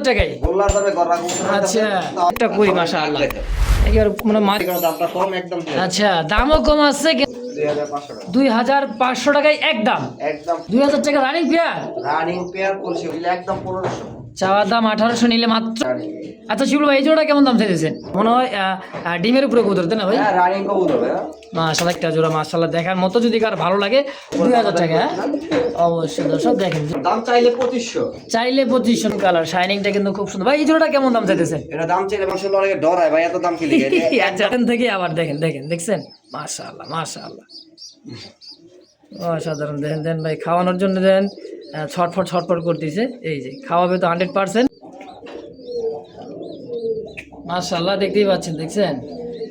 টাকায় গোল্লার দামে গড়া আচ্ছা একটা করি মাশাআল্লাহ একেবারে মানে দামটা কম একদম আচ্ছা দামও কম আছে 2500 টাকায় একদম 2000 টাকা রানিং পেয়ার বলছি একদম 1500 চাওয়া দাম 1800 নিলে মাত্র। আচ্ছা শিবুল ভাই এই জোড়া কেমন দাম চাইছেন? মনে হয় ডিমের উপরে কবুতর তাই না ভাই? হ্যাঁ রানিং কবুতর ভাই মাশাআল্লাহ একটা জোড়া মাশাআল্লাহ দেখার মতো যদি কার ভালো লাগে 2000 টাকা হ্যাঁ অবশ্যই দর্শক দেখেন দাম চাইলে 2500 চাইলে 2500 কালার শাইনিংটা কিন্তু খুব সুন্দর ভাই এই জোড়াটা কেমন দাম চাইতেছেন? এটা দাম চাইলে মাশাআল্লাহ অনেকে ডরায় ভাই এত দাম কি লাগে আচ্ছা এখান থেকে আবার দেখছেন মাশাআল্লাহ মাশাআল্লাহ অসাধারণ দেন ভাই খাওয়ানোর জন্য দেন ছটফট করতেছে এই যে খাওয়াবে তো 100% মাশাআল্লাহ দেখতেই পাচ্ছেন দেখছেন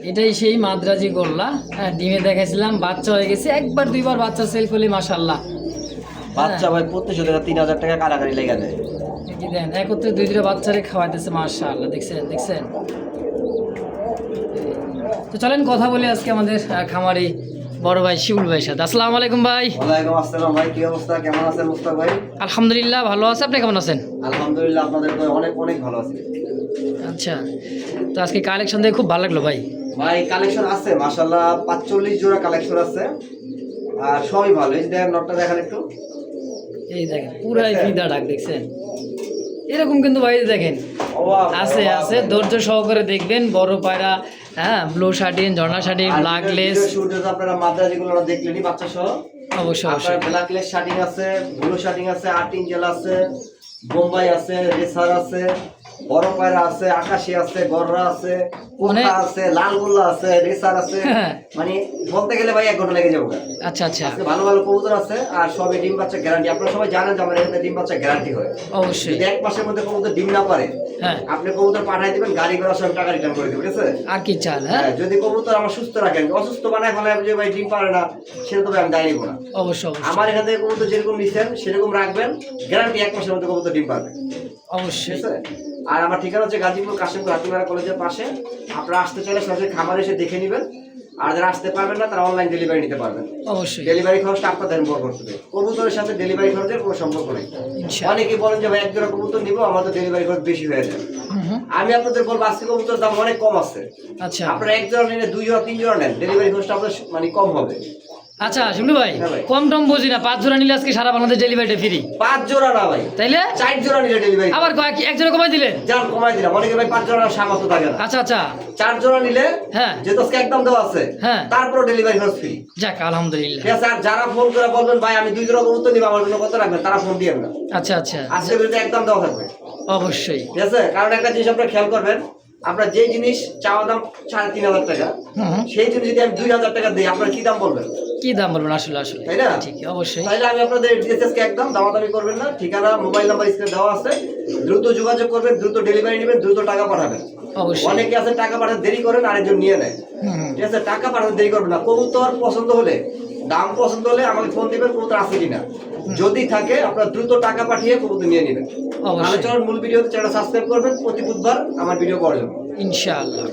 এটাই সেই মাদ্রাজি গোল্লা হ্যাঁ ডিমে দেখাইছিলাম বাচ্চা হয়ে গেছে একবার দুইবার বাচ্চা সেলফ হলে মাশাআল্লাহ বাচ্চা ভাই 2500 টাকা 3000 টাকা কারাগারি লেগে যায় কি দেন একত্রে দুইটা বাচ্চারে খাওয়াইতেছে মাশাআল্লাহ দেখছেন তো চলেন কথা বলি আজকে আমাদের খামারি বড় ভাই শিবুল ভাইয়ের সাথে। আসসালামু আলাইকুম ভাই। ওয়ালাইকুম আসসালাম ভাই কি অবস্থা কেমন আছেন মুস্তাক ভাই? আলহামদুলিল্লাহ ভালো আছে, আপনি কেমন আছেন? আলহামদুলিল্লাহ আপনাদের অনেক অনেক ভালো আছি। আচ্ছা তো আজকে কালেকশন দেখে খুব ভালো লাগলো ভাই। ভাই কালেকশন আছে মাশাআল্লাহ 45 জোড়া কালেকশন আছে আর সবই ভালো। এই দেখেন নটটা দেখেন একটু এই দেখেন পুরাই ফিদা ডাক দেখছেন এরকম কিন্তু ভাই দেখেন আছে ধৈর্য সহকারে দেখবেন বড় পায়রা হ্যাঁ ব্লু শার্টিন ঝর্ণা শার্টিন ব্ল্যাকলেস আপনারা মাদ্রাজিগুলো দেখলেনই বাচ্চা সহ অবশ্যই ব্ল্যাকলেস শার্টিং আছে ব্লু শার্টিং আছে 8 ইঞ্চেল আছে বোম্বাই আছে রেসার আছে বড় পায়রা আছে আকাশী আছে গররা আছে কোটা আছে লাল গোল্লা আছে রেসার আছে মানে বলতে গেলে ভাই 1 ঘন্টা লেগে যাবে। আচ্ছা আজকে ভালো ভালো কবুতর আছে আর সবই ডিম বাচ্চা গ্যারান্টি। আপনারা সবাই জানেন যে আমাদের এখানে ডিম বাচ্চা গ্যারান্টি হয় অবশ্যই। যদি 1 মাসের মধ্যে কবুতর ডিম না পারে হ্যাঁ আপনি কবুতর পাঠিয়ে দিবেন গাড়ি ঘোড়া সব টাকা রিটার্ন করে দিবেন ঠিক আছে আর কি চাল হ্যাঁ যদি কবুতর আমার সুস্থ রাখেন অসুস্থ বানায় ফেলে যে ভাই ডিম পারে না সেটা তো আমি দায়ী নিব না। অবশ্যই আমার এখান থেকে কবুতর যেরকম নিছেন সেরকম রাখবেন গ্যারান্টি 1 মাসের মধ্যে কবুতর ডিম পাবে অবশ্যই। ঠিক আছে আর আমার ঠিকানা হচ্ছে গাজীপুর কাশিমপুর হাতিমারা কলেজের পাশে। আপনারা আসতে চাইলে সরাসরি খামারে এসে দেখে নেবেন আর যারা আসতে পারবেন না তারা অনলাইন ডেলিভারি নিতে পারবেন। অবশ্যই ডেলিভারি খরচটা আপনাদের বহন করতে হবে। কবুতরের সাথে ডেলিভারি খরচের কোনো সম্পর্ক নেই। অনেকে বলেন যে ভাই 1 জোড়া কবুতর নিব আমার তো ডেলিভারি খরচ বেশি হয়ে যায়। আমি আপনাদের বলবো আজকে কবুতরের দাম অনেক কম আছে। আচ্ছা আপনারা 1 জোড়া নিলে 2 জোড়া 3 জোড়া নেন ডেলিভারি খরচটা আপনাদের মানে কম হবে। আচ্ছা শিবলু ভাই কম টম বুঝি না 5 জোড়া নিলে আজকে সারা বাংলাদেশ ডেলিভারিটা ফ্রি। 5 জোড়া না ভাই তাইলে 4 জোড়া নিলে ডেলিভারি আবার এক জোড়া কমাই দিলে জান কমাই দিলাম। অনেকে ভাই 5 জোড়া সামর্থ্য থাকে না। আচ্ছা 4 জোড়া নিলে হ্যাঁ যেহেতু আজকে একদম দেওয়া আছে হ্যাঁ তারপর ডেলিভারি খরচ ফ্রি। যাক আলহামদুলিল্লাহ। ঠিক আছে আর যারা ফোন করে বলবেন ভাই আমি 2 জোড়া কবুতর নিব আমার জন্য কত রাখবেন তারা ফোন দিবেন না। আচ্ছা আজকে ভিডিওতে একদম দেওয়া থাকবে অবশ্যই। ঠিক আছে কারণ একটা জিনিস আপনারা খেয়াল করবেন আপনার যে জিনিস চাওয়া দাম 3500 টাকা সেই জিনিস যদি আমি 2000 টাকা দিই আপনারা কি দাম বলবেন? কি দাম বলবেন আসলে তাই না ঠিক অবশ্যই। তাইলে আমি আপনাদের ডিএসএস কে একদম দামাদামি করবেন না। ঠিকানা মোবাইল নাম্বার স্ক্রিনে দেওয়া আছে দ্রুত যোগাযোগ করবেন দ্রুত ডেলিভারি নেবেন দ্রুত টাকা পাঠাবেন। অবশ্যই অনেকে আছে টাকা পাঠাতে দেরি করেন আরেকজন নিয়ে নেয়। ঠিক আছে টাকা পাঠাতে দেরি করবেন না। কবুতর পছন্দ হলে দাম পছন্দ হলে আমাকে ফোন দিবেন কবুতর আছে কিনা যদি থাকে আপনারা দ্রুত টাকা পাঠিয়ে কবুতর নিয়ে নেবেন। আলোচনার মূল ভিডিওতে চ্যানেল সাবস্ক্রাইব করবেন প্রতি বুধবার আমার ভিডিও পাওয়ার জন্য ইনশাআল্লাহ।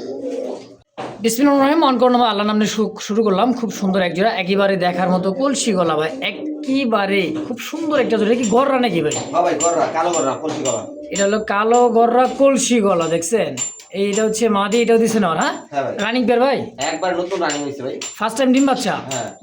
বিসমিল্লাহির রহমানির রহিম অন করলাম আল্লাহর নামে শুরু করলাম। খুব সুন্দর এক জোড়া একেবারে দেখার মতো কলসি গলা ভাই একেবারে খুব সুন্দর একটা জোড়া কি গররা নাকি ভাই? হ্যাঁ ভাই গররা কালো গররা কলসি গলা। এটা হলো কালো গররা কলসি গলা দেখছেন এইটা হচ্ছে মাদি এটাও দিছে না হ্যাঁ রানিং পেয়ার ভাই একবার নতুন রানিং হইছে ভাই ফার্স্ট টাইম ডিম বাচ্চা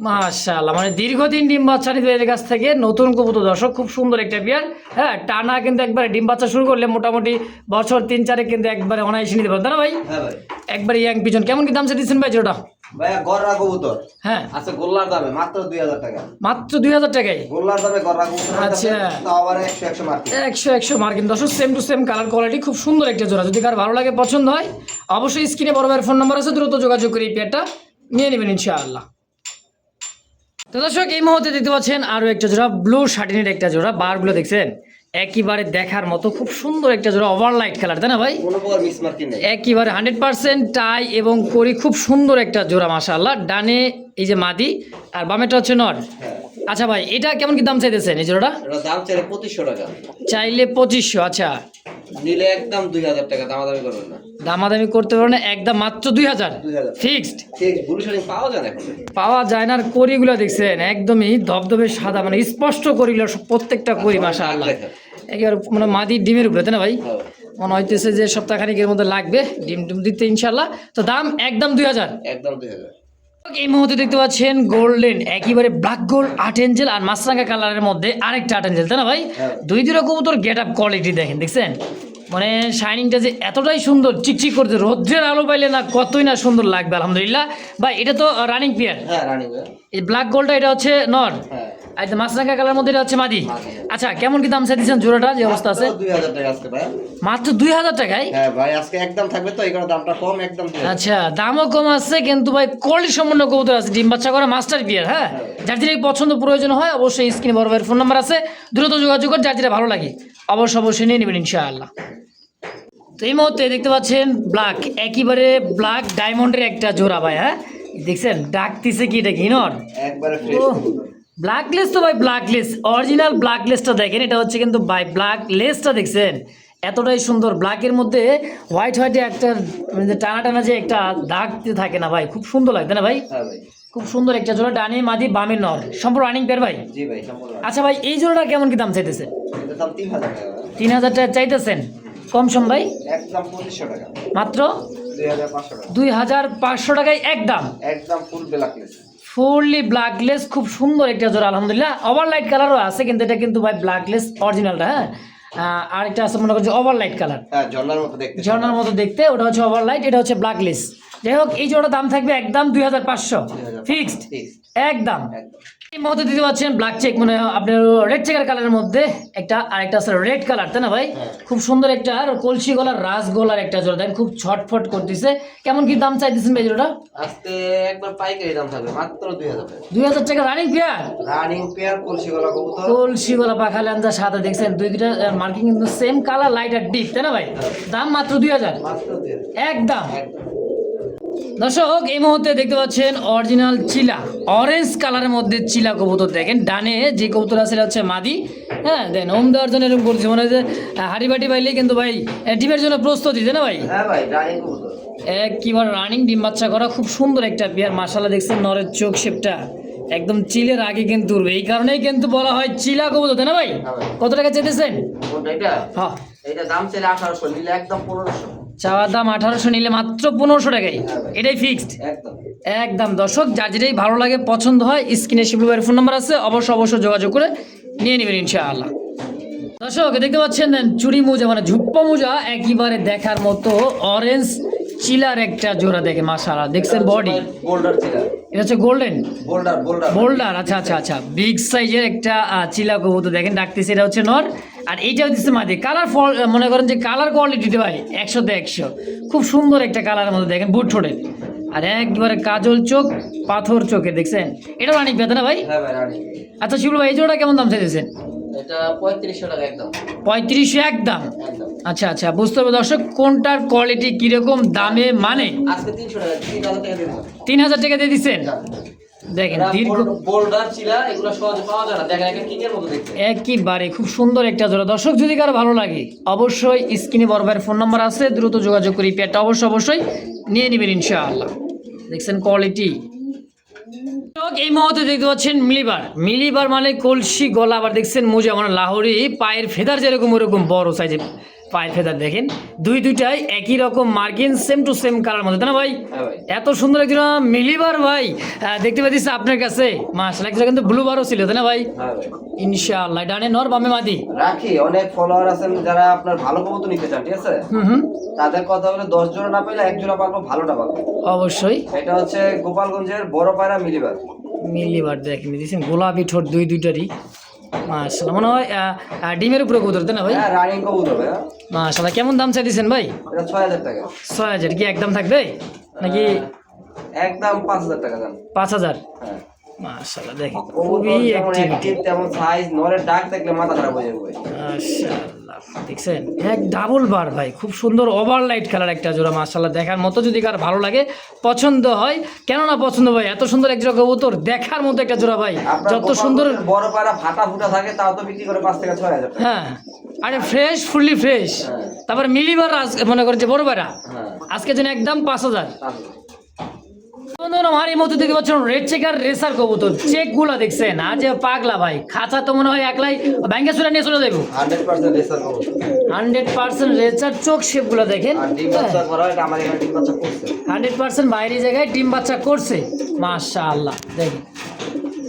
মাশাআল্লাহ মানে দীর্ঘদিন ডিম বাচ্চা নিতে এর কাছ থেকে নতুন কবুতর দর্শক খুব সুন্দর একটা পেয়ার হ্যাঁ টানা কিন্তু একবারে ডিম বাচ্চা শুরু করলে মোটামুটি বছর 3-4 কিন্তু একবারে অনায়াসে নিতে পারবেন না ভাই? হ্যাঁ ভাই একবারে ইয়াং পিজন কেমন কি দাম দিচ্ছেন ভাই জোড়া? ভাই গররা কবুতর হ্যাঁ আচ্ছা গোল্লার দামে মাত্র 2000 টাকা মাত্র 2000 টাকায় গোল্লার দামে গররা কবুতর আচ্ছা তাও আবার 100 মার্ক 100 মার্কিন দর্শক same to same colour quality খুব সুন্দর একটা জোড়া যদি কার ভালো লাগে পছন্দ হয় অবশ্যই স্ক্রিনে বড় ভাইয়ের ফোন নাম্বার আছে দ্রুত যোগাযোগ করে এই পেয়ারটা নিয়ে নেবেন ইনশাআল্লাহ। তো দর্শক এই মুহূর্তে দেখতে পাচ্ছেন আরো একটা জোড়া ব্লু শার্টিনের একটা জোড়া বারগুলো দেখছেন একেবারে দেখার মতো খুব সুন্দর একটা জোড়া ওভারলাইট কালার তাই না ভাই? কোনো প্রকার মিসমার্কিং নেই একেবারে 100% টাই এবং করি খুব সুন্দর একটা জোড়া মাশাআল্লাহ। ডানে এই যে মাদি আর বামেটা হচ্ছে নর। আচ্ছা ভাই এটা কেমন কি দাম চাইতেছেন এই জোড়াটা? এটা দাম চাইলে 2500 টাকা চাইলে 2500। আচ্ছা নিলে একদম 2000 টাকা দামাদামি করবেন না। দামাদামি করতে পারবেন না একদম মাত্র 2000 ফিক্সড। ঠিক ব্লু শার্টিং পাওয়া যায় না এখন পাওয়া যায় না। আর করিগুলো দেখছেন একদমই ধবধবে সাদা মানে স্পষ্ট করিগুলো প্রত্যেকটা করি মাশাআল্লাহ একেবারে মানে মাদি ডিমের উপরে তাই না ভাই? হ্যাঁ। মনে হইতেছে যে সপ্তাহখানিকের মধ্যে লাগবে ডিম টিম দিতে ইনশাল্লাহ। তো দাম একদম 2000। একদম 2000। এই মুহূর্তে দেখতে পাচ্ছেন গোল্ডেন একেবারে ব্ল্যাক গোল্ড আট এঞ্জেল আর মাছরাঙা কালারের মধ্যে আরেকটা আট এঞ্জেল তাই না ভাই? হ্যাঁ। দুই কবুতর গেট আপ কোয়ালিটি দেখেন, দেখছেন মানে শাইনিংটা যে এতটাই সুন্দর, চিকচিক করতে, রোদ্রের আলো পাইলে না কতই না সুন্দর লাগবে আলহামদুলিল্লাহ। ভাই এটা তো রানিং পেয়ার, হ্যাঁ রানিং। এই ব্ল্যাক গোল্ডটা এটা হচ্ছে নর, হ্যাঁ আর যে মাছরাঙা কালার মধ্যে এটা হচ্ছে মাদি। মাদি। আচ্ছা কেমন কি দাম চাইছেন জোড়াটা যে অবস্থা আছে? 2000 টাকা আজকে ভাই। মাত্র 2000 টাকায়? হ্যাঁ ভাই আজকে একদম থাকবে তো, এই কারণে দামটা কম, একদম 2000। আচ্ছা দামও কম আছে কিন্তু ভাই কোয়ালিটি সম্পন্ন কবুতর আছে, ডিম বাচ্চা করা মাস্টার বিয়ার। হ্যাঁ যার যেটা পছন্দ প্রয়োজন হয় অবশ্যই স্ক্রিনে বড় ভাইয়ের ফোন নাম্বার আছে, দ্রুত যোগাযোগ করে যার যেটা ভালো লাগে অবশ্যই নিয়ে নেবেন ইনশাআল্লাহ। তো এই মুহূর্তে দেখতে পাচ্ছেন ব্ল্যাক একেবারে ব্ল্যাক ডায়মন্ডের একটা জোড়া ভাই। হ্যাঁ দেখছেন ডাকতেছে কি এটা ঘিনর একবারে ফ্রেশ। ব্ল্যাক লেস তো ভাই, ব্ল্যাক লেস অরিজিনাল ব্ল্যাক লেসটা দেখেন, এটা হচ্ছে কিন্তু ভাই ব্ল্যাক লেসটা দেখছেন এতটাই সুন্দর, ব্ল্যাকের মধ্যে হোয়াইট হোয়াইটে একটা মানে যে টানা টানা যে একটা দাগ থাকে না ভাই, খুব সুন্দর লাগবে না ভাই? হ্যাঁ ভাই। খুব সুন্দর একটা জোড়া, ডানে মাদি বামে নর, সম্পূর্ণ রানিং পেয়ার ভাই। জি ভাই সম্পূর্ণ। আচ্ছা ভাই এই জোড়াটা কেমন কি দাম চাইতেছে? এটার দাম 3000 টাকা। 3000 টাকা চাইতেছেন, কম সম ভাই? একদম 2500 টাকা। মাত্র 2500 টাকা। 2500 টাকায় একদম একদম ফুল ব্ল্যাকলেস। ফুললি ব্ল্যাকলেস, খুব সুন্দর একটা জোড়া আলহামদুলিল্লাহ। ওভারলাইট কালারও আছে কিন্তু এটা কিন্তু ভাই ব্ল্যাকলেস অরিজিনালটা। হ্যাঁ আরেকটা আছে মনে করছি ওভারলাইট কালার, হ্যাঁ ঝর্ণার মতো দেখতে। ঝর্ণার মতো দেখতে, ওটা হচ্ছে ওভারলাইট, এটা হচ্ছে ব্ল্যাকলেস। যাই হোক এই জোড়ার দাম থাকবে একদম 2500 ফিক্সড একদম। এই মুহূর্তে দিতে পাচ্ছেন ব্ল্যাক চেক মানে আপনার রেড চেকার কালারের মধ্যে একটা, আরেকটা আছে রেড কালার তাই না ভাই? খুব সুন্দর একটা আর কলসি গলার রাস গলার একটা জোড়া, দেখেন খুব ছটফট করতেছে। কেমন কি দাম চাইতেছেন ভাই জোড়াটা? আজকে একবার পাইকারি দাম থাকবে মাত্র 2000 টাকা। 2000 টাকা রানিং পেয়ার, রানিং পেয়ার কলসি গলা কবুতর। কলসি গলা পাখা লেন্সা সাথে দেখছেন দুইটা মার্কিং কিন্তু সেম কালার, লাইট আর ডিপ তাই না ভাই? দাম মাত্র 2000 মাত্র 2000 একদম। একদম। দর্শক এই মুহূর্তে দেখতে পাচ্ছেন অরিজিনাল চিলা, অরেঞ্জ কালারের মধ্যে চিলা কবুতর দেখেন, ডানে যে কবুতর আছে এটা হচ্ছে মাদি। হ্যাঁ দেন ওম দেওয়ার জন্য এরকম করছি মনে হয় যে হাড়ি বাটি পাইলে কিন্তু ভাই ডিমের জন্য প্রস্তুতি তাই না ভাই? হ্যাঁ ভাই রানিং কবুতর। একবার রানিং ডিম বাচ্চা করা খুব সুন্দর একটা পেয়ার, মাশাআল্লাহ দেখছেন নরের চোখ শেপটা একদম চিলের আগে কিন্তু উঠবে, এই কারণেই কিন্তু বলা হয় চিলা কবুতর তাই না ভাই? হ্যাঁ ভাই। কত টাকা চেয়েছেন? কোনটা এটা? হ্যাঁ এটা দাম ছিল 1800, নিলে একদম 1500। চাওয়ার দাম 1800, নিলে মাত্র 1500 টাকায়, এটাই ফিক্সড একদম একদম। দর্শক যার যেটাই ভালো লাগে পছন্দ হয় স্ক্রিনে শিবলু ভাইয়ের ফোন নাম্বার আছে, অবশ্যই যোগাযোগ করে নিয়ে নেবেন ইনশাআল্লাহ। দর্শক দেখতে পাচ্ছেন চুরি মোজা মানে ঝুপ্পা মোজা একেবারে দেখার মতো অরেঞ্জ চিলার একটা জোড়া দেখে মাশাআল্লাহ দেখছেন বডি, বোল্ডার ছিল। এটা হচ্ছে গোল্ডেন বোল্ডার বোল্ডার বোল্ডার। আচ্ছা আচ্ছা আচ্ছা বিগ সাইজের একটা চিলা কবুতর দেখেন ডাকতেছে, এটা হচ্ছে নর আর এইটা হচ্ছে মাদি। কালার মনে করেন যে কালার কোয়ালিটিতে ভাই 100তে 100, খুব সুন্দর একটা কালারের মধ্যে দেখেন বুট ঠোঁটের আর একবারে কাজল চোখ পাথর চোখে দেখছেন, এটা রানিক পেতে না ভাই? হ্যাঁ ভাই রানিং। আচ্ছা শিবলু ভাই এই জোড়া কেমন দাম চাইতেছেন? এটা 3500 টাকা একদম। 3500 একদম। একদম আচ্ছা আচ্ছা বুঝতে হবে দর্শক কোনটার কোয়ালিটি কিরকম দামে মানে। আজকে 300 টাকা 3000 টাকা দিয়ে দিলাম। 3000 টাকা দিয়ে দিচ্ছেন দেখেন দীর্ঘ বোল্ডার চিলা এগুলো সহজে পাওয়া যায় না, দেখেন একটা কিং এর মতো দেখতে। একেবারে খুব সুন্দর একটা জোড়া। দর্শক যদি কারো ভালো লাগে অবশ্যই স্ক্রিনে বড় ভাইয়ের ফোন নাম্বার আছে, দ্রুত যোগাযোগ করি পেয়ারটা অবশ্যই নিয়ে নেবেন ইনশাআল্লাহ। দেখছেন কোয়ালিটি। এই মুহূর্তে দেখতে পাচ্ছেন মিলিবার মানে কলসি গলা, আবার দেখছেন মোজা মানে লাহোরি, পায়ের ফেদার যেরকম ওরকম বড় সাইজের পায়ের ফেদার দেখেন, দুইটাই একই রকম মার্কিন সেম টু সেম কালার মধ্যে তাই না ভাই? হ্যাঁ ভাই। এত সুন্দর একজন মিলিবার ভাই দেখতে পাচ্ছি আপনার কাছে মাশাআল্লাহ, একটা কিন্তু ব্লু বারও ছিল তাই না ভাই? হ্যাঁ ভাই ইনশাআল্লাহ ডানে নর বামে মাদি রাখি। অনেক ফলোয়ার আছেন যারা আপনার ভালো কবুতর নিতে চান, ঠিক আছে? হুম তাদের কথা হলে 10 জোড়া না পেলে 1 জোড়া পাবো, ভালোটা পাবো। অবশ্যই। এটা হচ্ছে গোপালগঞ্জের বড় পায়রা মিলিবার। মিলিবার দেখেন দিয়েছেন গোলাপি ঠোঁট দুইটারই মাশাআল্লাহ, মনে হয় ডিমের উপরে কবুতর তাই না ভাই? হ্যাঁ রানিং কবুতর ভাই। মাশাআল্লাহ কেমন দাম চাইছেন ভাই? এটা 6000 টাকা। 6000 কি একদম থাকবে নাকি একদম 5000 টাকা দাম। 5000? হ্যাঁ মাশাআল্লাহ দেখেন কবুতর খুবই যেমন অ্যাক্টিভ তেমন সাইজ, নরের ডাক দেখলে মাথা খারাপ হয়ে যাবে। মাশাআল্লাহ দেখছেন এক ডাবল বার ভাই, খুব সুন্দর ওভারলাইট কালার একটা জোড়া মাশাআল্লাহ দেখার মতো। যদি কার ভালো লাগে পছন্দ হয়, কেন না পছন্দ ভাই, এত সুন্দর এক জোড়া কবুতর দেখার মতো একটা জোড়া ভাই, যত সুন্দর বড় পায়রা ফাটা ফুটা থাকে তাও তো বিক্রি করে 5 থেকে 6000 টাকা। হ্যাঁ আরে ফ্রেশ ফুললি ফ্রেশ। হ্যাঁ। তারপর মিলিবার মনে করেন যে বড় বেড়া হ্যাঁ আজকে যেন একদম 5000। বন্ধুরা আমার এই মধ্যে দেখতে পাচ্ছেন রেড চেকার রেসার কবুতর, চেক গুলা দেখছেন আর যে পাগলা ভাই, খাঁচা তো মনে হয় একলাই ব্যাংকে চলে নিয়ে চলে যাবো। 100% রেসার কবুতর, 100% রেসার, চোখ শেপ গুলা দেখেন, আর ডিম বাচ্চা করা, এটা আমার এখানে ডিম বাচ্চা করছে। 100% বাইরে জায়গায় ডিম বাচ্চা করছে, মাশাআল্লাহ। দেখেন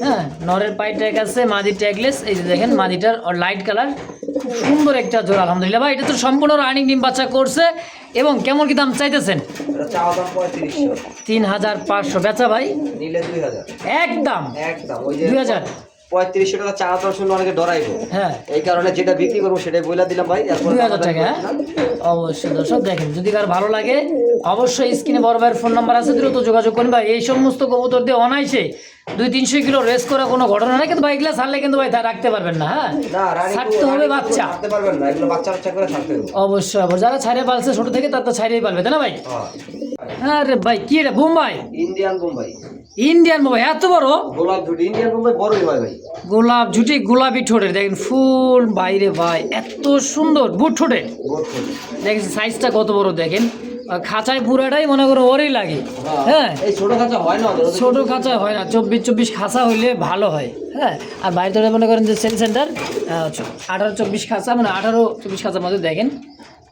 হ্যাঁ, নরের পাই ট্যাগ আছে, মাদি ট্যাগলেস, এই যে দেখেন মাদিটার লাইট কালার, খুব সুন্দর একটা জোড়া আলহামদুলিল্লাহ ভাই। এটা তো সম্পূর্ণ রানিং ডিম বাচ্চা করছে। এবং কেমন কি দাম চাইতেছেন? এটা চাওয়া দাম 3500, 3500, বেচা ভাই নিলে 2000, একদম একদম ওই যে 2000। 3500 টাকা চাওয়া দাম শুনলে অনেকে ডরাইবো, হ্যাঁ এই কারণে যেটা বিক্রি করবো সেটাই বলে দিলাম ভাই। এরপর 2000 টাকা। হ্যাঁ অবশ্যই দর্শক দেখেন, যদি কার ভালো লাগে অবশ্যই স্ক্রিনে বড় ভাইয়ের ফোন নাম্বার আছে, দ্রুত যোগাযোগ করুন ভাই। এই সমস্ত কবুতর দিয়ে অনাইছে 200-300 কিলো রেস করা কোনো ঘটনা নাই, কিন্তু ভাই এগুলা ছাড়লে কিন্তু ভাই তা রাখতে পারবেন না। হ্যাঁ না রানী ছাড়তে হবে বাচ্চা, ছাড়তে পারবেন না, এগুলো বাচ্চা বাচ্চা করে ছাড়তে হবে। অবশ্যই অবশ্যই। যারা ছাড়িয়ে পালছে ছোট থেকে তার তো ছাড়িয়ে পালবে, তাই না ভাই? হ্যাঁ, আরে ভাই কি এটা, বোম্বাই ইন্ডিয়ান বোম্বাই, ইন্ডিয়ান বোম্বাই, এত বড় গোলাপ ঝুটি, ইন্ডিয়ান বোম্বাই বড়ই হয় ভাই। গোলাপ ঝুটি, গোলাপি ঠোঁটের দেখেন ফুল বাইরে ভাই, এত সুন্দর বুট ঠোঁটের বহুত ছোট। দেখেন সাইজটা কত বড় দেখেন, আর খাঁচায় পুরাটাই মনে করো ওরই লাগে। হ্যাঁ এই ছোট খাঁচা হয় না ওদের, ছোট খাঁচা হয় না, 24 খাঁচা হইলে ভালো হয়। হ্যাঁ আর বাইরে মনে করেন যে সেল সেন্টার 18-24 খাঁচা, মানে 18-24 খাঁচার মধ্যে দেখেন,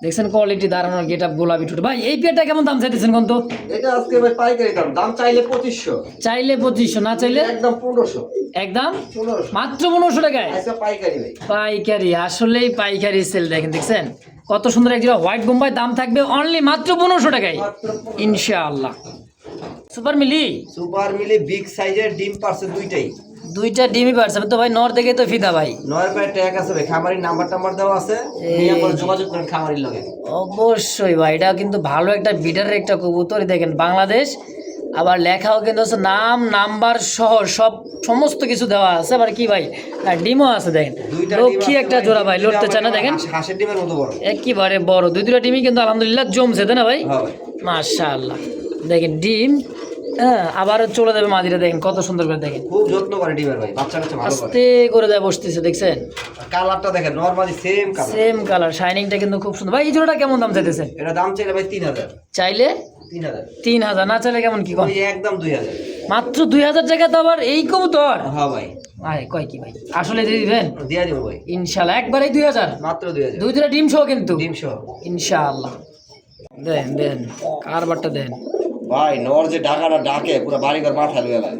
দেখছেন কোয়ালিটি, দাঁড়ানোর গেট আপ, গোলাপি ঠোঁট। ভাই এই পেয়ারটা কেমন দাম চাইতেছেন কোন তো? এটা আজকে ভাই পাইকারি দাম, দাম চাইলে 2500, চাইলে 2500, না চাইলে একদম 1500, একদম 1500 মাত্র 1500 টাকায় আজকে পাইকারি ভাই। পাইকারি, আসলেই পাইকারি সেল। দেখেন দেখছেন কত সুন্দর এক জোড়া হোয়াইট বোম্বাই, দাম থাকবে অনলি মাত্র 1500 টাকায় ইনশাআল্লাহ। সুপার মিলি, সুপার মিলি বিগ সাইজের ডিম পারছে দুইটাই, দুইটা ডিমই পারছে তো ভাই, নর দেখে তো ফিদা ভাই। নয়ের পায়ে ট্যাগ আছে ভাই, খামারির নাম্বার টাম্বার দেওয়া আছে, নিয়ে পরে যোগাযোগ করেন খামারির লগে। অবশ্যই ভাই, এটা কিন্তু ভালো একটা বিডারের একটা কবুতর। দেখেন বাংলাদেশ, আবার লেখাও কিন্তু হচ্ছে নাম নাম্বার সহ সব সমস্ত কিছু দেওয়া আছে। আবার কি ভাই, আর ডিমও আছে দেখেন, দুইটা লক্ষ্মী একটা জোড়া ভাই, লড়তে চায় না দেখেন, হাঁসের ডিমের মতো বড়, একেবারে বড়। দুইটা ডিমই কিন্তু আলহামদুলিল্লাহ জমছে, তাই না ভাই? হ্যাঁ ভাই। মাশাআল্লাহ দেখেন ডিম, হ্যাঁ আবারও চলে যাবে মাদিরা, দেখেন কত সুন্দর করে, দেখেন খুব যত্ন করে ডিমের ভাই, বাচ্চা কাচ্চা ভালো করে। আস্তে করে দেয় বসতেছে, দেখছেন কালারটা দেখেন normally same colour, same colour, শাইনিংটা কিন্তু খুব সুন্দর। ভাই এই জোড়াটা কেমন দাম চাইতেছেন? এটা দাম চাইলে ভাই 3000, চাইলে 3000, 3000, না চাইলে কেমন কি কম? ওই একদম 2000, মাত্র 2000 টাকা তো আবার এই কবুতর? হ্যাঁ ভাই, আরে কয় কি ভাই, আসলে দিয়ে দিবেন দিয়ে দিব ভাই, ইনশাআল্লাহ, একবারেই 2000, মাত্র 2000, দুই দুটা ডিম সহ কিন্তু ডিম সহ ইনশাআল্লাহ। দেন দেন কারবারটা দেন ভাই। নর যে ডাকাটা ডাকে পুরো বাড়িঘর মাথা লুয়ে লাগে,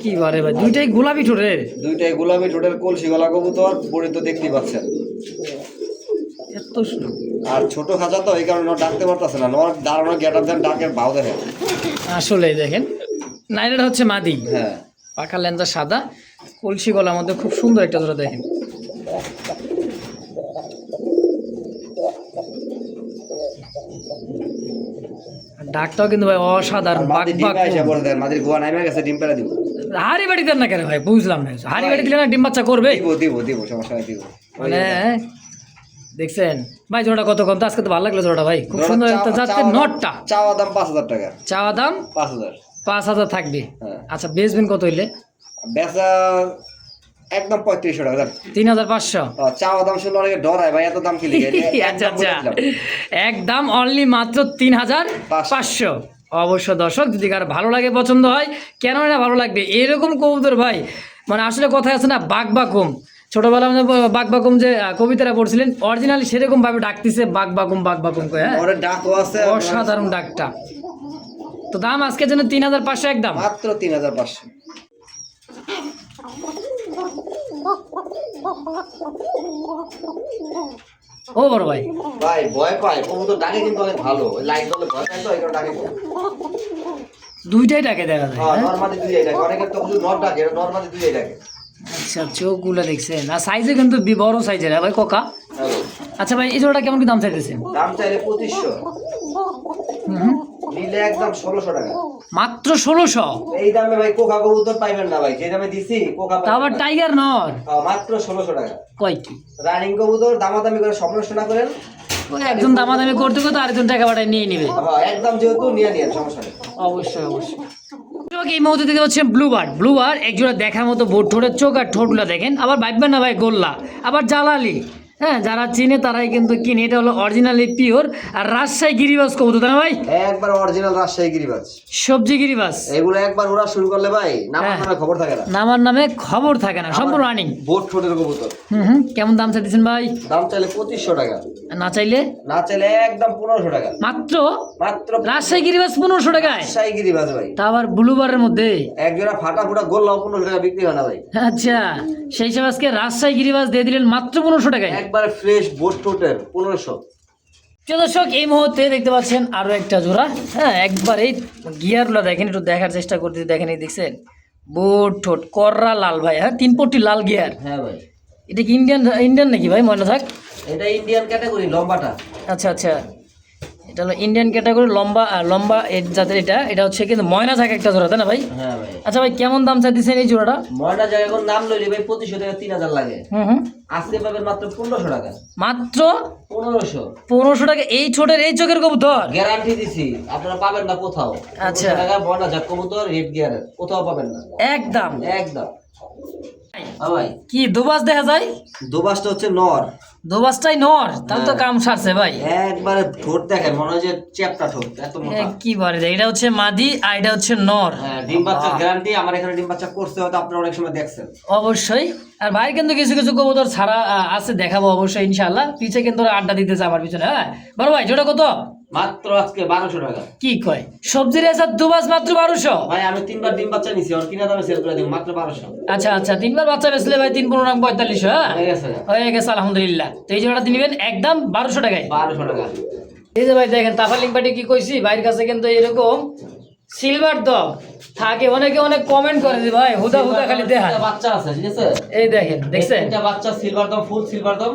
কি বারে ভাই, দুইটাই গোলাপি ঠোঁটের, দুইটাই গোলাপি ঠোঁটের কলসি গলা কবুতর, বড়ি তো দেখতেই পাচ্ছেন। এত সুন্দর। আর ছোট খাঁচা তো এই কারণে নর ডাকতে পারতেছে না, নর দাঁড়ানো গেটার দেন ডাকের ভাও দেখেন। আসলে দেখেন নাইরাটা হচ্ছে মাদি, হ্যাঁ পাখা লেঞ্জা সাদা, কলসি গলার মধ্যে খুব সুন্দর একটা জোড়া দেখেন। আর ডাকটাও কিন্তু ভাই অসাধারণ, বাক মাদি ডিম বাক। এসে পড়ে দেন, মাদির গোয়া নামে গেছে, ডিম পেড়া দিব, হাড়ি বাড়ি দেন না কেন ভাই, বুঝলাম না, হাড়ি বাড়ি দিলে না ডিম বাচ্চা করবে দিব দিব দিব, সমস্যা নাই দিব। মানে দেখছেন ভাই জোড়াটা কত কম তো, আজকে তো ভালো লাগলো জোড়াটা ভাই, খুব সুন্দর একটা যাচ্ছে। নটটা চাওয়া দাম 5000 টাকা, চাওয়া দাম 5000, 5000 থাকবে। হ্যাঁ। আচ্ছা বেচবেন কত হইলে? বেচা একদম 3500 টাকা। 3500। চাওয়া দাম শুনলে অনেকে ডরায় ভাই, এত দাম কি লিখে? আচ্ছা আচ্ছা, একদম অনলি মাত্র 3500। অবশ্য দর্শক যদি কার ভালো লাগে, পছন্দ হয়, কেন না ভালো লাগবে এরকম কবুতর ভাই। মানে আসলে কথা আছে না, বাঘ বাকুম, ছোটবেলা মানে বাঘ বাকুম যে কবিতাটা পড়ছিলেন, অরিজিনালি সেরকম ভাবে ডাকতেছে বাঘ বাকুম বাঘ বাকুম করে। হ্যাঁ ওরে ডাকও আছে, অসাধারণ ডাকটা। তো দাম আজকের জন্য 3500 একদম, মাত্র 3500। ও বড় ভাই ভাই ভয় পায় কবুতর ডাকে, কিন্তু অনেক ভালো, লাইট দলে ভয় পায় তো এই কারণে ডাকে। দুইটাই ডাকে দেখা যায়। হ্যাঁ নরমালি দুইটাই ডাকে, অনেকের তো শুধু নর ডাকে, এটা নরমালি দুইটাই ডাকে। আচ্ছা চোখগুলো দেখছেন, আর সাইজে কিন্তু বড় সাইজের ভাই কোকা। হ্যালো। আচ্ছা ভাই এই জোড়াটা কেমন কি দাম চাইতেছেন? দাম চাইলে 2500, হুম, নিলে একদম 1600 টাকা। মাত্র 1600? এই দামে ভাই কোকা কবুতর পাইবেন না ভাই, যে দামে দিছি কোকা তা আবার টাইগার নর মাত্র 1600 টাকা। কয় কি রানিং কবুতর দামাদামি করে সমস্যা না করেন, ওই একজন দামাদামি করতে করতে আরেকজন টাকা পাঠায় নিয়ে নিবে। হ্যাঁ একদম যেহেতু নিয়ে নিন, সমস্যা নেই। অবশ্যই অবশ্যই। এই মুহূর্তে দেখতে পাচ্ছেন ব্লুবার, এক জোড়া দেখার মতো বোট ঠোঁটের চোখ আর ঠোঁটগুলো দেখেন, আবার ভাববেন না ভাই গোল্লা, আবার জালালি। হ্যাঁ, যারা চিনে তারাই কিন্তু কিনে। এটা হলো অরিজিনালি পিওর আর রাজশাহী গিরিবাজ কবুতর, তাই না ভাই? একবার অরিজিনাল রাজশাহী গিরিবাজ, সবজি গিরিবাজ এগুলো একবার ওরা শুরু করলে ভাই নামার হ্যাঁ। নামে খবর থাকে না। নামার নামে খবর থাকে না, সম্পূর্ণ রানিং। বোট ঠোঁটের কবুতর। কেমন দাম চাইতেছেন ভাই? দাম চাইলে 2500 টাকা, না চাইলে না চাইলে একদম 1500 টাকা। মাত্র মাত্র রাজশাহী গিরিবাজ 1500 টাকায়, রাজশাহী গিরিবাজ ভাই। তা আবার ব্লুবারের মধ্যে। এক জোড়া ফাটা ফুটা গোল্লাও 1500 টাকা বিক্রি হয় না ভাই। আচ্ছা, সেই হিসাবে আজকে রাজশাহী গিরিবাজ দিয়ে দিলেন মাত্র 1500 টাকায়। একবার ফ্রেশ বোট ঠোঁটের 1500। প্রিয় দর্শক, এই মুহূর্তে দেখতে পাচ্ছেন আরো একটা জোড়া। হ্যাঁ, একবার এই গিয়ারগুলো দেখেন, একটু দেখার চেষ্টা করতে, দেখেন এই দেখছেন বোট ঠোঁট কররা লাল ভাই। হ্যাঁ, 3 পট্টি লাল গিয়ার। হ্যাঁ ভাই, এটা কি ইন্ডিয়ান ইন্ডিয়ান নাকি ভাই? মনে থাক। এটা ইন্ডিয়ান ক্যাটাগরি লম্বাটা। আচ্ছা আচ্ছা, এটা হলো ইন্ডিয়ান ক্যাটাগরি লম্বা লম্বা এর জাতের। এটা হচ্ছে কিন্তু ময়না থাকে একটা জোড়া, তাই না ভাই? হ্যাঁ ভাই। আচ্ছা ভাই, কেমন দাম চাইতেছেন এই জোড়াটা? ময়না জায়গা কোন নাম লইলে ভাই 2500 টাকা 3000 লাগে। হুম, আজকে পাবেন মাত্র 1500 টাকা। মাত্র 1500 1500 টাকা এই ছোটের এই চোখের কবুতর। গ্যারান্টি দিছি, আপনারা পাবেন না কোথাও। আচ্ছা। 1500 টাকা ময়না জাত কবুতর রেড গিয়ারের কোথাও পাবেন না, একদম। একদম। হ্যাঁ ভাই, কি দুবাস দেখা যায়? দুবাসটা হচ্ছে নর। দুবাসটাই নর, তাহলে তো কাম সারছে ভাই। একবারে ঠোঁট দেখেন, মনে হয় যে চ্যাপটা ঠোঁট, এত মোটা। কি বারে, এটা হচ্ছে মাদি আর এটা হচ্ছে নর। হ্যাঁ, ডিম বাচ্চার গ্যারান্টি। আমার এখানে ডিম বাচ্চা করছে, হয়তো আপনারা অনেক সময় দেখছেন। অবশ্যই। আর ভাই কিন্তু কিছু কিছু কবুতর ছাড়া আছে, দেখাবো অবশ্যই ইনশাআল্লাহ। পিছে কিন্তু ওরা আড্ডা দিতেছে আমার পিছনে। হ্যাঁ বড় ভাই, জোড়া কত? মাত্র আজকে 1200 টাকা। কি কয়, সবজির এসব দুবাস মাত্র 1200? ভাই আমি 3বার ডিম বাচ্চা নিছি, আর কিনা দামে সেল করে দিব মাত্র 1200। আচ্ছা আচ্ছা, 3বার বাচ্চা বেচলে ভাই 3 15 45। হ্যাঁ হয়ে গেছে হয়ে গেছে, আলহামদুলিল্লাহ। তো এই জোড়াটা নিবেন একদম 1200 টাকায়। 1200 টাকা। এই যে ভাই দেখেন, তাফালিং পাটি কি কইছি, ভাইয়ের কাছে কিন্তু এরকম সিলভার ডগ থাকে। অনেকে অনেক কমেন্ট করে যে ভাই হুদা হুদা খালি দেখা। একটা বাচ্চা আছে, ঠিক আছে? এই দেখেন, দেখছেন একটা বাচ্চা সিলভার দম, ফুল সিলভার দম।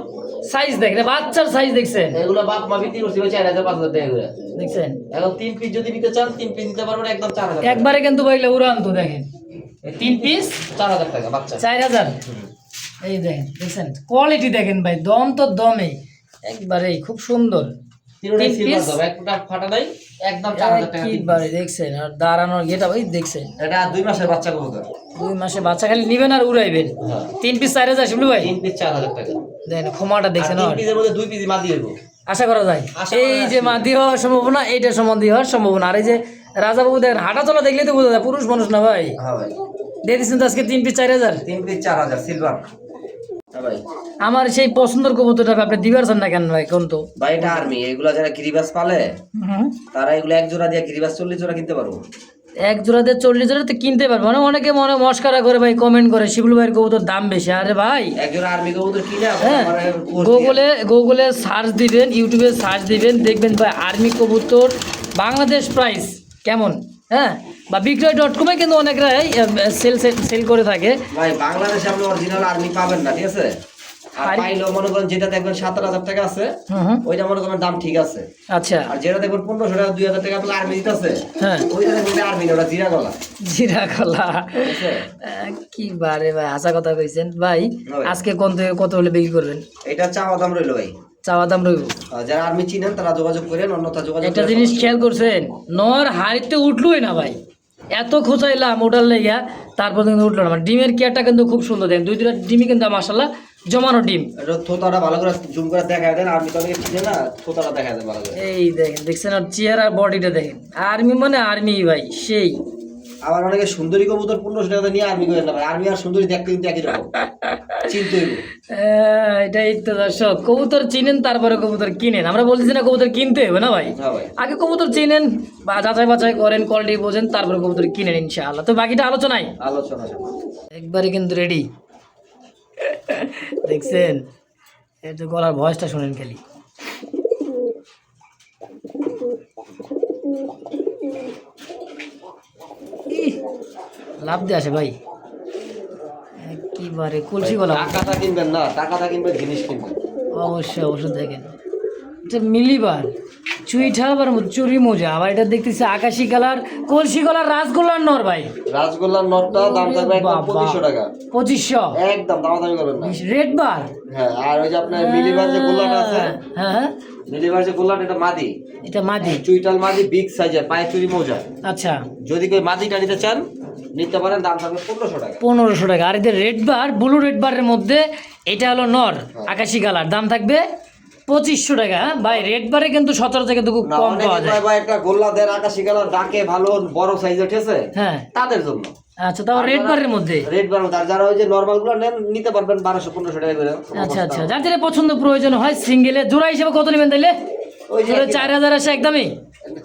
সাইজ দেখেন, বাচ্চার সাইজ দেখছেন, এগুলো বাপ মা বিক্রি করছে 4000 5000 টাকা করে। দেখছেন। এখন 3 পিস যদি নিতে চান 3 পিস নিতে পারবেন একদম 4000 টাকা। একবারে কিন্তু ভাই উড়ান তো দেখেন, 3 পিস 4000 টাকা বাচ্চা। 4000। এই দেখেন, দেখছেন কোয়ালিটি দেখেন ভাই, দম তো দমে একবারে খুব সুন্দর। তিনটাই 3 সিলভার পিস দম, একটা ফাটা নাই, একদম 4000 টাকা। একবারে দেখছেন, আর দাঁড়ানোর গেটা ভাই দেখছেন। এটা 2 মাসের বাচ্চা কবুতর। 2 মাসে বাচ্চা খালি নিবেন আর উড়াইবেন। হ্যাঁ, 3 পিস 4000 শিবলু ভাই। 3 পিস 4000 টাকা। দেখেন ক্ষমাটা দেখছেন। 3 পিসের মধ্যে 2 পিস মাদি দেব। আশা করা যায় আশা করা এই যে যাচ্ছে। মাদি হওয়ার সম্ভাবনা, এইটা সম্বন্ধী হওয়ার সম্ভাবনা। আর এই যে রাজাবাবু দেখেন হাঁটা চলা দেখলে তো বোঝা যায় পুরুষ মানুষ না ভাই। হ্যাঁ ভাই, দিয়ে দিচ্ছেন তো আজকে 3 পিস 4000। 3 piece 4000 silver. হ্যাঁ ভাই, আমার সেই পছন্দের কবুতরটা আপনি দিবার চান না কেন ভাই, কোন তো? ভাই এটা আর্মি। এগুলা যারা গিরিবাস পালে তারা এগুলো এক জোড়া দিয়ে গিরিবাস 40 জোড়া কিনতে পারবো। এক জোড়াতে 40 জোড়া তো কিনতে পারবো। মানে অনেকে মনে মস্কারা করে ভাই, কমেন্ট করে শিবলু ভাইয়ের কবুতর দাম বেশি। আরে ভাই, এক জোড়া আর্মি কবুতর কিনে হ্যাঁ, গুগলে সার্চ দিবেন, ইউটিউবে সার্চ দিবেন, দেখবেন ভাই আর্মি কবুতর বাংলাদেশ প্রাইস কেমন। হ্যাঁ, বা বিক্রয়.com কিন্তু অনেকরাই সেল করে থাকে। ভাই বাংলাদেশে আপনি অরিজিনাল আর্মি পাবেন না, ঠিক আছে? আর পাইলেও মনে করেন যেটা দেখবেন 7000 টাকা আছে, ওইটা মনে করেন দাম ঠিক আছে। আচ্ছা, আর যেটা দেখবেন 1500 টাকা 2000 টাকা আপনাকে আর্মি দিতেছে, হ্যাঁ, ওইটা দেখবেন আর্মি না, ওটা জিরা গলা। জিরা কলা। ঠিক আছে? কি বারে ভাই, হাসা কথা কইছেন ভাই। ভাই। আজকে কোন থেকে কত হলে বিক্রি করবেন? এটা চাওয়া দাম রইলো ভাই। চাওয়া দাম রইব। আর যারা আর্মি চিনেন তারা যোগাযোগ করেন, অন্যথা যোগাযোগ একটা করে জিনিস সমস্যা খেয়াল করছেন, নর হাড়িতে উঠলোই না ভাই। এত খোঁচাইলাম ওটার লেগা, তারপর কিন্তু উঠলো না। মানে ডিমের কেয়ারটা কিন্তু খুব সুন্দর। দেখেন 2-2টা ডিমই কিন্তু মাশাআল্লাহ জমানো ডিম। এটা থোতাটা ভালো করে জুম করে দেখায় দেন, আর্মি তো অনেকে চিনে না, থোতাটা দেখায় দেন ভালো করে। এই দেখেন, দেখছেন আর চেহারা বডিটা দেখেন, আর্মি মানে আর্মি ভাই সেই। আবার অনেকে সুন্দরী কবুতর 1500 টাকা নিয়ে আর্মি করেন না ভাই। আর্মি আর সুন্দরী দেখতে কিন্তু একই রকম, চিনতে হইব। এটাই তো দর্শক, কবুতর চিনেন তারপরে কবুতর কিনেন। আমরা বলতেছি না কবুতর কিনতে হবে না ভাই, হ্যাঁ ভাই, আগে কবুতর চিনেন বা যাচাই বাছাই করেন, কোয়ালিটি বোঝেন, তারপরে কবুতর কিনেন ইনশাআল্লাহ। তো বাকিটা আলোচনায় আলোচনা একবারে কিন্তু রেডি। দেখছেন, এই তো গলার ভয়েসটা শুনেন খালি। ইহ, লাভ দিয়ে আসে ভাই একেবারে কলসি গলা। টাকাটা কিনবেন না, টাকাটা কিনবেন জিনিস কিনবেন। অবশ্যই অবশ্যই দেখেন, এটা মিলিবার চুইঠা আবার চুরি মোজা। আবার এটা দেখতেছি আকাশি কালার, কলসি গলার রাসগোল্লার নর ভাই। রাসগোল্লার নটটা দাম থাকবে একদম 2500 টাকা। 2500 একদম দামাদামি করবেন না। রেড বার। হ্যাঁ, আর ওই যে আপনার মিলিবার যে গোল্লাটা আছে, হ্যাঁ, মিলিবার যে গোল্লাটা, এটা মাদি, এটা মাদি চুইটাল মাদি, বিগ সাইজের, পায়ে চুরি মোজা। আচ্ছা, যদি কেউ মাদিটা নিতে চান নিতে পারেন, দাম থাকবে 1500 টাকা। 1500 টাকা। আর এদের রেড বার, ব্লু রেড বারের মধ্যে এটা হলো নর আকাশি কালার, দাম থাকবে 2500 টাকা। হ্যাঁ ভাই, রেড বারে কিন্তু 17 থেকে খুব না, কম অনেকে পাওয়া যায়। কয় ভাই একটা গোল্লা দেন আকাশি কালার ডাকে ভালো বড় সাইজের, ঠিক আছে, হ্যাঁ তাদের জন্য। আচ্ছা, তাও রেড বারের মধ্যে। রেড বার আর যারা ওই যে নরমাল গুলো নেন নিতে পারবেন 1200-1500 টাকা করে। আচ্ছা আচ্ছা, যার যেটা পছন্দ প্রয়োজন হয় সিঙ্গেলে জোড়া হিসেবে কত নেবেন তাইলে? ওই যে 4000 আসে একদমই,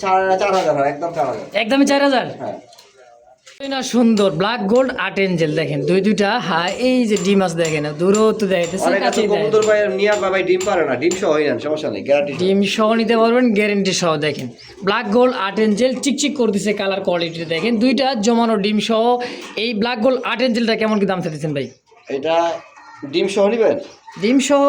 4000 হয়, একদম 4000। একদমই 4000। হ্যাঁ, না সুন্দর ব্ল্যাক গোল্ড আর্ট এঞ্জেল দেখেন, দুইটা হ্যাঁ, এই যে ডিম মাছ দেখেন, দূরত্ব দেখাইতেছে, অনেক আছে কাছেই দেখেন। কবুতর ভাই নিয়া ভাই ডিম পারে না, ডিম সহ হই না, সমস্যা নেই, গ্যারান্টি। ডিম সহ নিতে পারবেন, গ্যারেন্টি সহ। দেখেন ব্ল্যাক গোল্ড আর্ট এঞ্জেল চিকচিক করতেছে, কালার কোয়ালিটি দেখেন, দুইটা জমানো ডিম সহ। এই ব্ল্যাক গোল্ড আর্ট এঞ্জেলটা কেমন কি দাম চাইতেছেন ভাই? এটা ডিম সহ নিবেন, ডিম সহ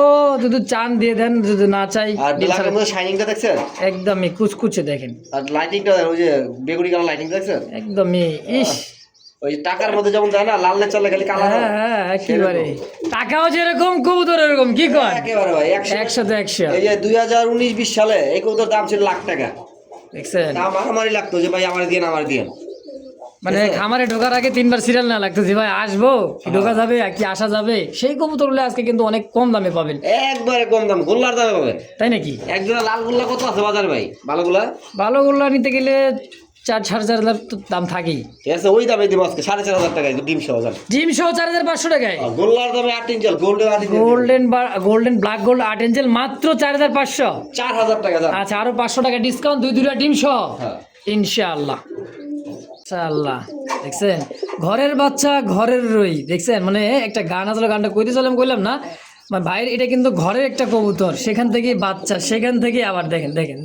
যদি চান দিয়ে দেন, যদি না চাই আর ডিম ব্ল্যাকের ছাড়া। মধ্যে শাইনিংটা দেখছেন, একদমই কুচকুচে দেখেন, আর লাইটিংটা ওই যে বেগুনি কালার লাইটিং দেখছেন, একদমই ইস। ওই টাকার মধ্যে যেমন দেয় না লাল চালে খালি কালার। হ্যাঁ হ্যাঁ, একেবারে টাকাও যেরকম কবুতর এরকম, কি কয় একেবারে ভাই একসাথে 100। এই যে 2019-20 সালে এই কবুতর দাম ছিল লাখ টাকা, দেখছেন? দাম মারামারি লাগতো যে ভাই আমার দিয়ে আমার দিয়ে। মানে খামারে ঢোকার আগে 3বার সিরিয়াল না লাগতো যে ভাই আসবো কি ঢোকা যাবে কি আসা যাবে। সেই কবুতরগুলো আজকে কিন্তু অনেক কম দামে পাবেন, একবারে কম দাম, গোল্লার দামে পাবেন। তাই নাকি? একজোড়া লাল গোল্লা কত আছে বাজারে ভাই? ভালোগুলা ভালোগুলো নিতে গেলে 4-4.5 তো দাম থাকেই। ঠিক আছে, ওই দামে দিব আজকে 4500 টাকায় ডিম সহ জান। ডিম সহ 4500 টাকায় গোল্লার দামে 8 ইঞ্চেল গোল্ডেন 8 ইঞ্চেল golden black gold art angel মাত্র 4500। 4000 টাকা জান। আচ্ছা, আরো 500 টাকা ডিসকাউন্ট, দুইটা ডিম সহ হ্যাঁ, ইনশাআল্লাহ। ইনশাআল্লাহ। দেখছেন ঘরের বাচ্চা ঘরের রই, দেখছেন মানে একটা গান আসলে, গানটা কইতে চলাম কইলাম না মানে ভাইয়ের, এটা কিন্তু ঘরের একটা কবুতর, সেখান থেকে বাচ্চা, সেখান থেকে আবার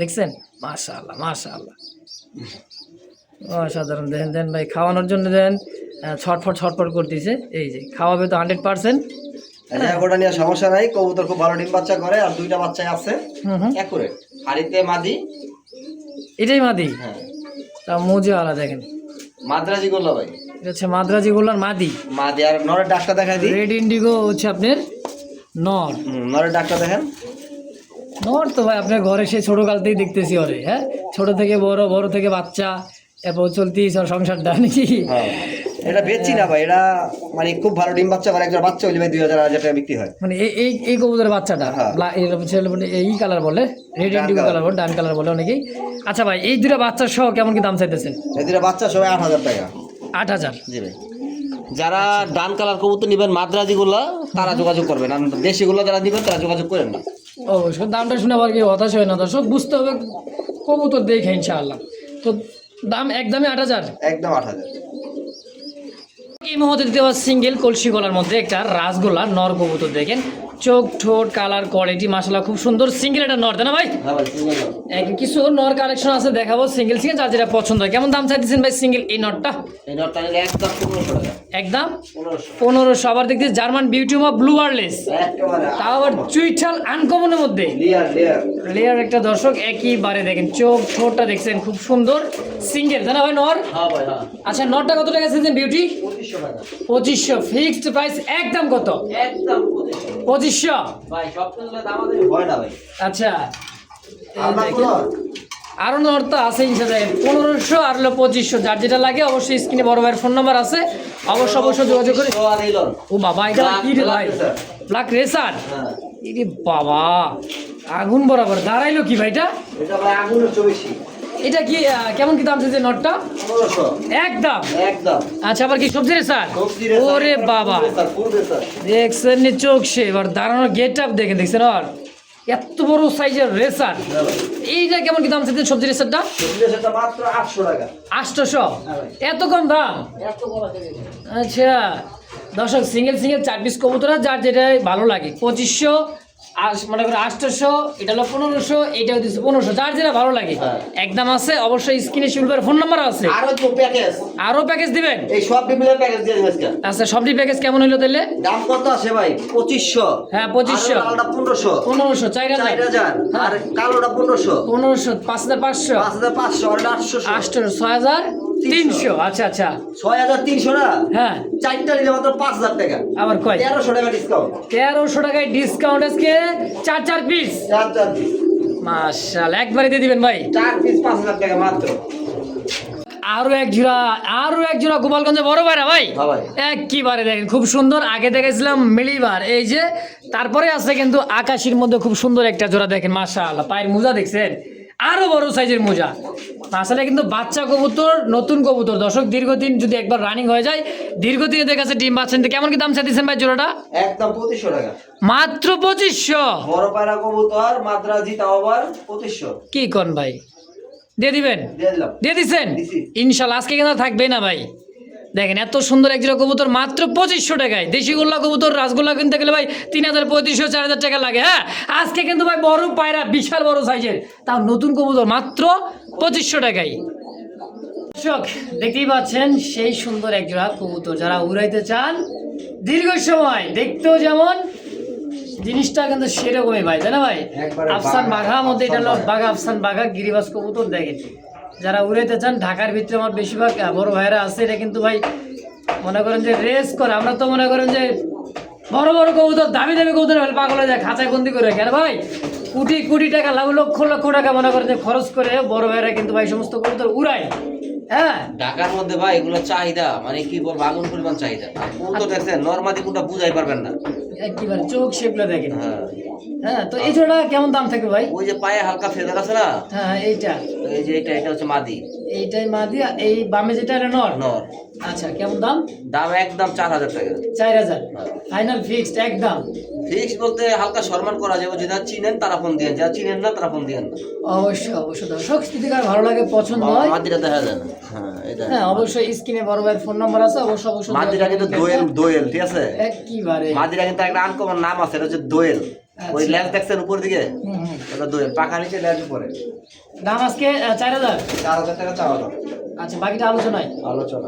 দেখছেন মাশাআল্লাহ মাশাআল্লাহ, অসাধারণ। দেন ভাই, খাওয়ানোর জন্য দেন ছটফট করতেছে, এই যে খাওয়াবে তো 100%। গোটা নিয়ে সমস্যা নাই, কবুতর খুব ভালো ডিম বাচ্চা করে, আর দুইটা বাচ্চাই আছে হুম, একুরেট হাড়িতে মাদি। এটাই মাদি, হ্যাঁ, তা মজা আলা দেখেন, মাদ্রাজি গোল্লা ভাই, এটা হচ্ছে মাদ্রাজি গোল্লার মাদি। মাদি। আর নরের ডাকটা দেখাই দিই, রেড ইন্ডিগো হচ্ছে আপনার নর। নরের ডাকটা দেখেন। নর তো ভাই আপনার ঘরে সেই ছোটকাল থেকেই দেখতেছি ওরে, হ্যাঁ, ছোট থেকে বড়, বড় থেকে বাচ্চা, এরপর চলতেই সব সংসারটা নাকি। হ্যাঁ, এটা বেচছি না ভাই, এটা মানে খুব ভালো ডিম বাচ্চা করে, একজন বাচ্চা হইলে ভাই 2000 টাকা বিক্রি হয়। মানে এই কবুতরের বাচ্চাটা হ্যাঁ। এই কালার বলে, রেড ইন্ডিগো কালার বলে, ডান কালার বলে অনেকেই। আচ্ছা ভাই, এই দুটা বাচ্চা সহ কেমন কি দাম চাইতেছেন? এই দুটো বাচ্চা সবাই 8000 টাকা। 8000। জি ভাই, যারা ডান কালার কবুতর নিবেন মাদ্রাজি গুলা তারা যোগাযোগ করবেন, আর দেশি গুলা যারা নিবেন তারা যোগাযোগ করেন না। অবশ্যই দামটা শুনে আবার কি হতাশ হয় না দর্শক, বুঝতে হবে কবুতর দেখে ইনশাআল্লাহ। তো দাম একদমই 8000, একদম 8000। এই মুহূর্তে দিতে পারছি সিঙ্গেল কলসি গলার মধ্যে একটা রাসগোল্লা নর কবুতর, দেখেন চোখ ঠোঁট কালার কোয়ালিটি মাশাআল্লাহ খুব সুন্দর। সিঙ্গেল একটা নর, তাই না ভাই? হ্যাঁ ভাই, সিঙ্গেল। কিছু নর কালেকশন আছে, দেখাবো সিঙ্গেল যার যেটা পছন্দ হয়। কেমন দাম চাইতেছেন ভাই সিঙ্গেল এই নরটা? এই নটটা নিলে একদম 1500 টাকা। একদম 1500 1500। আবার দেখতেছি জার্মান বিউটি বা ব্লু ওয়ারলেস, একেবারে তাও আবার চুইঠাল আনকমনের মধ্যে লেয়ার লেয়ার একটা দর্শক, একইবারে দেখেন চোখ ঠোঁটটা দেখছেন খুব সুন্দর। সিঙ্গেল, তাই না ভাই নর? হ্যাঁ ভাই, হ্যাঁ। আচ্ছা, নরটা কত টাকা চাইছেন বিউটি? 2500 টাকা। 2500 ফিক্সড প্রাইস, একদম কত? একদম 2500 ভাই, সব কিনলে দাম আমাদের হয় না ভাই। আচ্ছা, আর না কোনো আরো নর তো আছে ইনশাআল্লাহ 1500 আর হলো 2500, যার যেটা লাগে অবশ্যই স্ক্রিনে বড় ভাইয়ের ফোন নাম্বার আছে, অবশ্যই যোগাযোগ করে। ও বাবা, এটা কি রে ভাই? Black racer. হ্যাঁ, ইরে বাবা, আগুন বরাবর দাঁড়াইলো কি ভাই এটা? এটা ভাই আগুনের 24। এটা কি কেমন কি দাম চাইছে নটটা? 1500 একদম। একদম। আচ্ছা, আবার কি সবজি রেসার? সবজি রেসার, ওরে বাবা, ফুল রেসার। দেখছেন নি চোখ সে, এবার দাঁড়ানোর গেট আপ দেখছেন আর এত বড় সাইজের রেসার। এইটা কেমন কি দাম চাইছে সবজি রেসারটা? সবজি রেসারটা মাত্র 800 টাকা। 800? এত কম দাম? এত বড় থেকে। আচ্ছা দর্শক, সিঙ্গেল 4 পিস কবুতর, যার যেটাই ভালো লাগে 2500, মনে করো 800, এটা হলো 1500, এইটাও দিচ্ছে 1500, যার যেটা ভালো লাগে হ্যাঁ। একদম আছে। অবশ্যই স্ক্রিনে শিল্পের ফোন নাম্বার আছে। আরো তো প্যাকেজ, আরো প্যাকেজ দিবেন? এই সব বিপ্লব প্যাকেজ দিয়ে দিবেন আজকে। আচ্ছা, সবটি প্যাকেজ কেমন হইলো তাহলে? দাম কত আছে ভাই? 2500। হ্যাঁ 2500। আর লালটা 1500। 1500, 4000, 4000। আর কালোটা 1500। 1500, 5500, 5500, আর 800। 800, 6300। আচ্ছা আচ্ছা, 6300 না? হ্যাঁ। চারটা নিলে মাত্র 5000 টাকা। আবার কয়? 1300 টাকা ডিসকাউন্ট। 1300 টাকায় ডিসকাউন্ট আজকে 4 পিস। 4 পিস। মাশাআল্লাহ, একবারে দিয়ে দিবেন ভাই? 4 পিস 5000 টাকা মাত্র। আরো এক জোড়া গোপালগঞ্জে বড় ভাইরা ভাই হ্যাঁ ভাই। একবারে দেখেন খুব সুন্দর। আগে দেখেছিলাম মিলিবার, এই যে তারপরে আছে কিন্তু আকাশের মধ্যে খুব সুন্দর একটা জোড়া দেখেন মাশাআল্লাহ। পায়ের মোজা দেখছেন, আরো বড় সাইজের মোজা। আসলে কিন্তু বাচ্চা কবুতর, নতুন কবুতর দর্শক, দীর্ঘদিন যদি একবার রানিং হয়ে যায়, দীর্ঘদিন এদের কাছে ডিম পাচ্ছেন। তো কেমন কি দাম চাইতেছেন ভাই জোড়াটা? একদম 2500 টাকা। মাত্র 2500। বড় পায়রা কবুতর মাদ্রাজি তাও আবার 2500 কি কোন ভাই, দিয়ে দিবেন? দিয়ে দিলাম। দিয়ে দিচ্ছেন দিছি। ইনশাল্লাহ। আজকে কিন্তু আর থাকবে না ভাই। দেখেন এত সুন্দর এক জোড়া কবুতর মাত্র 2500 টাকায়। দেশি গোল্লা কবুতর, রাসগোল্লা কিনতে গেলে ভাই 3000, 3500, 4000 টাকা লাগে। হ্যাঁ, আজকে কিন্তু ভাই বড় পায়রা, বিশাল বড় সাইজের, তাও নতুন কবুতর মাত্র 2500 টাকায়। দর্শক দেখতেই পাচ্ছেন সেই সুন্দর এক জোড়া কবুতর, যারা উড়াইতে চান দীর্ঘ সময়, দেখতেও যেমন জিনিসটা কিন্তু সেরকমই ভাই, তাই না ভাই? একবারে আফসান বাঘা, বাঘা মধ্যে এটা হলো আফসান বাঘা, আফসান বাঘা গিরিবাজ কবুতর। দেখেন যারা উড়াইতে চান, ঢাকার ভিতরে আমার বেশিরভাগ বড় ভাইরা আছে, এটা কিন্তু ভাই মনে করেন যে রেস করে। আমরা তো মনে করেন যে বড় বড় কবুতর, দামি দামি কবুতর হলে পাগল হয়ে যায়, খাঁচায় বন্দি করে রাখে। আর ভাই কোটি কোটি টাকা, লক্ষ লক্ষ টাকা মনে করেন যে খরচ করে বড় ভাইরা কিন্তু ভাই সমস্ত কবুতর উড়ায়। হ্যাঁ, ঢাকার মধ্যে ভাই এগুলো চাহিদা মানে কি বলবো, আগুন পরিমাণ চাহিদা। কোন তো দেখছেন নরমাদি কোনটা বুঝাই পারবেন না। একেবারে চোখ সেগুলো দেখেন। হ্যাঁ, হ্যাঁ, তো এই জোড়া কেমন দাম থাকবে ভাই? ওই যে পায়ে হালকা ফেদার আছে না, হ্যাঁ, এইটা এই যে এটা হচ্ছে মাদি এইটাই মাদিয়া, এই বামে যেটা এটা নর। নর। আচ্ছা, কেমন দাম? দাম একদম 4000 টাকা। 4000 ফাইনাল ফিক্সড একদম? ফিক্স বলতে হালকা সম্মান করা যাবে, যারা চিনেন তারা ফোন দিয়েন, যারা চিনেন না তারা ফোন দিয়েন না। অবশ্যই অবশ্যই দর্শক, স্থিতিকার ভালো লাগে, পছন্দ হয়, মাদিটা দেখা যায় না। হ্যাঁ, এটা হ্যাঁ অবশ্যই স্ক্রিনে বড় ভাইয়ের ফোন নাম্বার আছে, অবশ্যই অবশ্যই মাদিরা কিন্তু দোয়েল, ঠিক আছে? একেবারে মাদিরা কিন্তু একটা আনকমন নাম আছে, এটা হচ্ছে দোয়েল। ওই আচ্ছা। ল্যান্স দেখছেন উপর দিকে, হুম, হুম। ওটা দোয়েল, পাখা নিচে ল্যান্স উপরে। দাম আজকে 4000। 4000 টাকা চাওয়া দাম। আচ্ছা, বাকিটা আলোচনায়। আলোচনা।